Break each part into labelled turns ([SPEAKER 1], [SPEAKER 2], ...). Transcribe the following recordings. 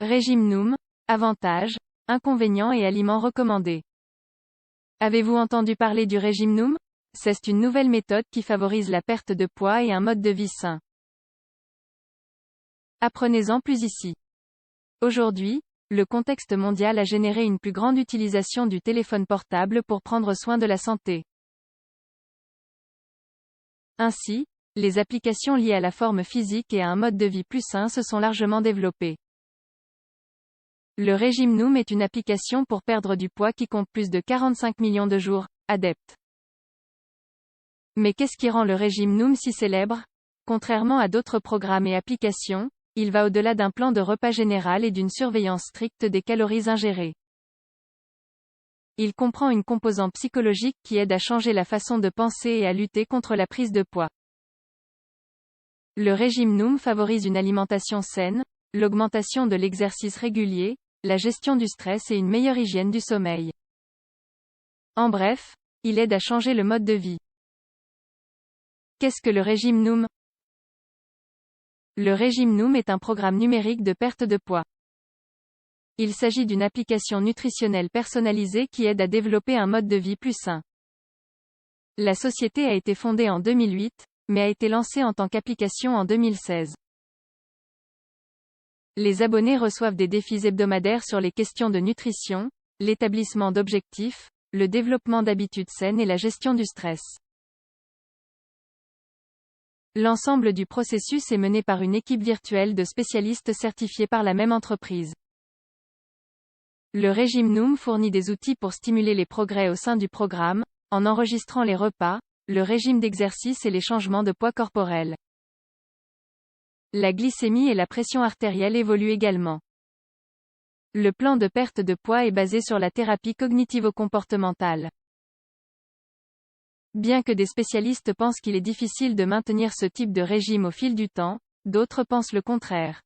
[SPEAKER 1] Régime Noom, avantages, inconvénients et aliments recommandés. Avez-vous entendu parler du régime Noom? C'est une nouvelle méthode qui favorise la perte de poids et un mode de vie sain. Apprenez-en plus ici. Aujourd'hui, le contexte mondial a généré une plus grande utilisation du téléphone portable pour prendre soin de la santé. Ainsi, les applications liées à la forme physique et à un mode de vie plus sain se sont largement développées. Le régime Noom est une application pour perdre du poids qui compte plus de 45 millions de jours adeptes. Mais qu'est-ce qui rend le régime Noom si célèbre? Contrairement à d'autres programmes et applications, il va au-delà d'un plan de repas général et d'une surveillance stricte des calories ingérées. Il comprend une composante psychologique qui aide à changer la façon de penser et à lutter contre la prise de poids. Le régime Noom favorise une alimentation saine, l'augmentation de l'exercice régulier, la gestion du stress et une meilleure hygiène du sommeil. En bref, il aide à changer le mode de vie. Qu'est-ce que le régime Noom? Le régime Noom est un programme numérique de perte de poids. Il s'agit d'une application nutritionnelle personnalisée qui aide à développer un mode de vie plus sain. La société a été fondée en 2008, mais a été lancée en tant qu'application en 2016. Les abonnés reçoivent des défis hebdomadaires sur les questions de nutrition, l'établissement d'objectifs, le développement d'habitudes saines et la gestion du stress. L'ensemble du processus est mené par une équipe virtuelle de spécialistes certifiés par la même entreprise. Le régime Noom fournit des outils pour stimuler les progrès au sein du programme, en enregistrant les repas, le régime d'exercice et les changements de poids corporel. La glycémie et la pression artérielle évoluent également. Le plan de perte de poids est basé sur la thérapie cognitivo-comportementale. Bien que des spécialistes pensent qu'il est difficile de maintenir ce type de régime au fil du temps, d'autres pensent le contraire.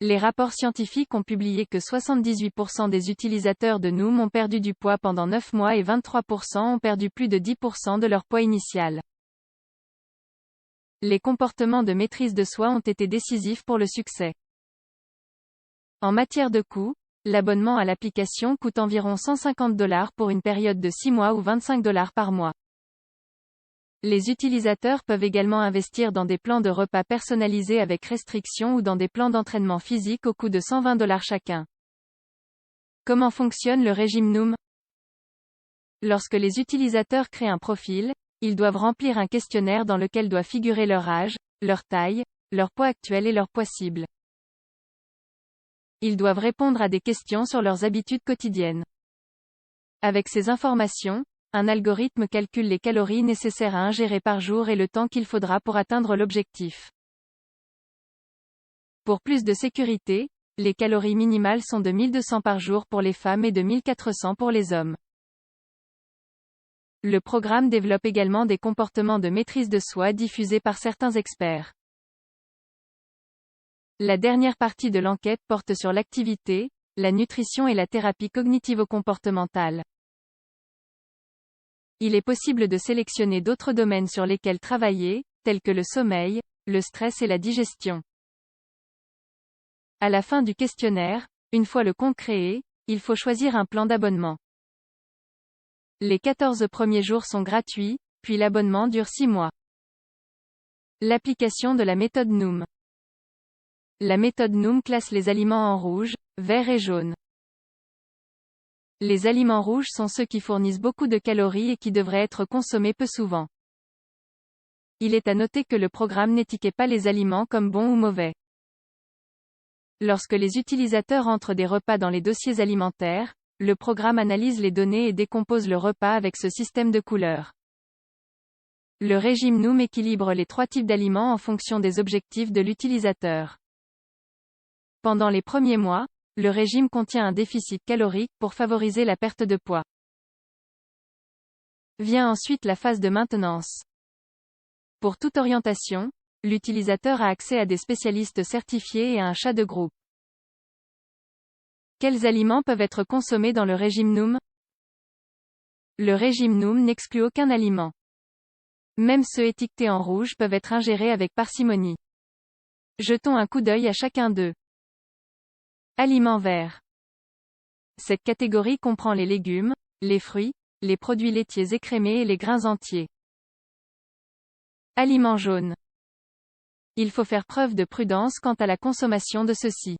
[SPEAKER 1] Les rapports scientifiques ont publié que 78% des utilisateurs de Noom ont perdu du poids pendant 9 mois et 23% ont perdu plus de 10% de leur poids initial. Les comportements de maîtrise de soi ont été décisifs pour le succès. En matière de coût, l'abonnement à l'application coûte environ $150 pour une période de 6 mois ou $25 par mois. Les utilisateurs peuvent également investir dans des plans de repas personnalisés avec restriction ou dans des plans d'entraînement physique au coût de $120 chacun. Comment fonctionne le régime Noom? Lorsque les utilisateurs créent un profil, ils doivent remplir un questionnaire dans lequel doit figurer leur âge, leur taille, leur poids actuel et leur poids cible. Ils doivent répondre à des questions sur leurs habitudes quotidiennes. Avec ces informations, un algorithme calcule les calories nécessaires à ingérer par jour et le temps qu'il faudra pour atteindre l'objectif. Pour plus de sécurité, les calories minimales sont de 1200 par jour pour les femmes et de 1400 pour les hommes. Le programme développe également des comportements de maîtrise de soi diffusés par certains experts. La dernière partie de l'enquête porte sur l'activité, la nutrition et la thérapie cognitivo-comportementale. Il est possible de sélectionner d'autres domaines sur lesquels travailler, tels que le sommeil, le stress et la digestion. À la fin du questionnaire, une fois le compte créé, il faut choisir un plan d'abonnement. Les 14 premiers jours sont gratuits, puis l'abonnement dure 6 mois. L'application de la méthode Noom. La méthode Noom classe les aliments en rouge, vert et jaune. Les aliments rouges sont ceux qui fournissent beaucoup de calories et qui devraient être consommés peu souvent. Il est à noter que le programme n'étiquette pas les aliments comme bons ou mauvais. Lorsque les utilisateurs entrent des repas dans les dossiers alimentaires, le programme analyse les données et décompose le repas avec ce système de couleurs. Le régime Noom équilibre les 3 types d'aliments en fonction des objectifs de l'utilisateur. Pendant les premiers mois, le régime contient un déficit calorique pour favoriser la perte de poids. Vient ensuite la phase de maintenance. Pour toute orientation, l'utilisateur a accès à des spécialistes certifiés et à un chat de groupe. Quels aliments peuvent être consommés dans le régime Noom? Le régime Noom n'exclut aucun aliment. Même ceux étiquetés en rouge peuvent être ingérés avec parcimonie. Jetons un coup d'œil à chacun d'eux. Aliments verts. Cette catégorie comprend les légumes, les fruits, les produits laitiers écrémés et les grains entiers. Aliments jaunes. Il faut faire preuve de prudence quant à la consommation de ceux-ci.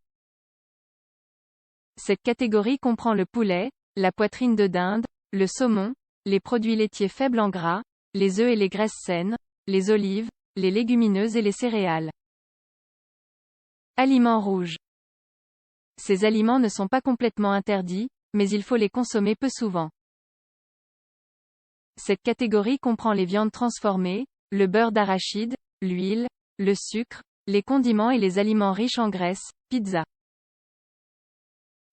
[SPEAKER 1] Cette catégorie comprend le poulet, la poitrine de dinde, le saumon, les produits laitiers faibles en gras, les œufs et les graisses saines, les olives, les légumineuses et les céréales. Aliments rouges. Ces aliments ne sont pas complètement interdits, mais il faut les consommer peu souvent. Cette catégorie comprend les viandes transformées, le beurre d'arachide, l'huile, le sucre, les condiments et les aliments riches en graisse, pizza.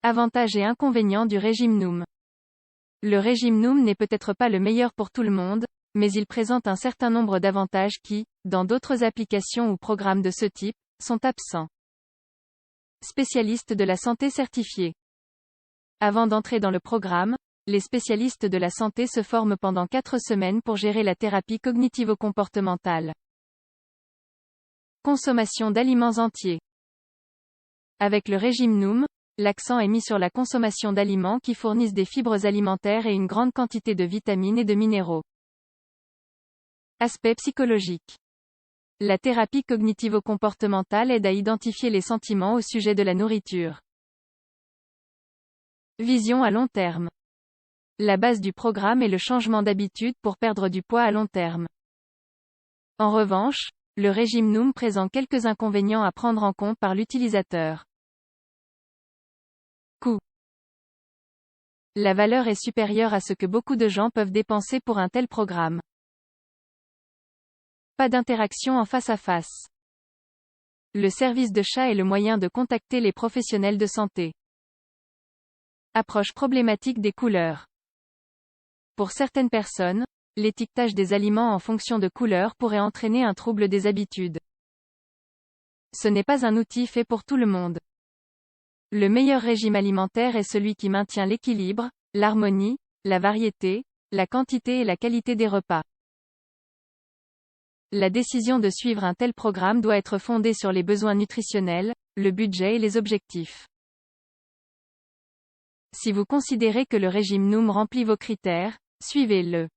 [SPEAKER 1] Avantages et inconvénients du régime Noom. Le régime Noom n'est peut-être pas le meilleur pour tout le monde, mais il présente un certain nombre d'avantages qui, dans d'autres applications ou programmes de ce type, sont absents. Spécialistes de la santé certifiés. Avant d'entrer dans le programme, les spécialistes de la santé se forment pendant 4 semaines pour gérer la thérapie cognitivo-comportementale. Consommation d'aliments entiers. Avec le régime Noom, l'accent est mis sur la consommation d'aliments qui fournissent des fibres alimentaires et une grande quantité de vitamines et de minéraux. Aspect psychologique. La thérapie cognitivo-comportementale aide à identifier les sentiments au sujet de la nourriture. Vision à long terme. La base du programme est le changement d'habitude pour perdre du poids à long terme. En revanche, le régime Noom présente quelques inconvénients à prendre en compte par l'utilisateur. Coût. La valeur est supérieure à ce que beaucoup de gens peuvent dépenser pour un tel programme. Pas d'interaction en face à face. Le service de chat est le moyen de contacter les professionnels de santé. Approche problématique des couleurs. Pour certaines personnes, l'étiquetage des aliments en fonction de couleurs pourrait entraîner un trouble des habitudes. Ce n'est pas un outil fait pour tout le monde. Le meilleur régime alimentaire est celui qui maintient l'équilibre, l'harmonie, la variété, la quantité et la qualité des repas. La décision de suivre un tel programme doit être fondée sur les besoins nutritionnels, le budget et les objectifs. Si vous considérez que le régime Noom remplit vos critères, suivez-le.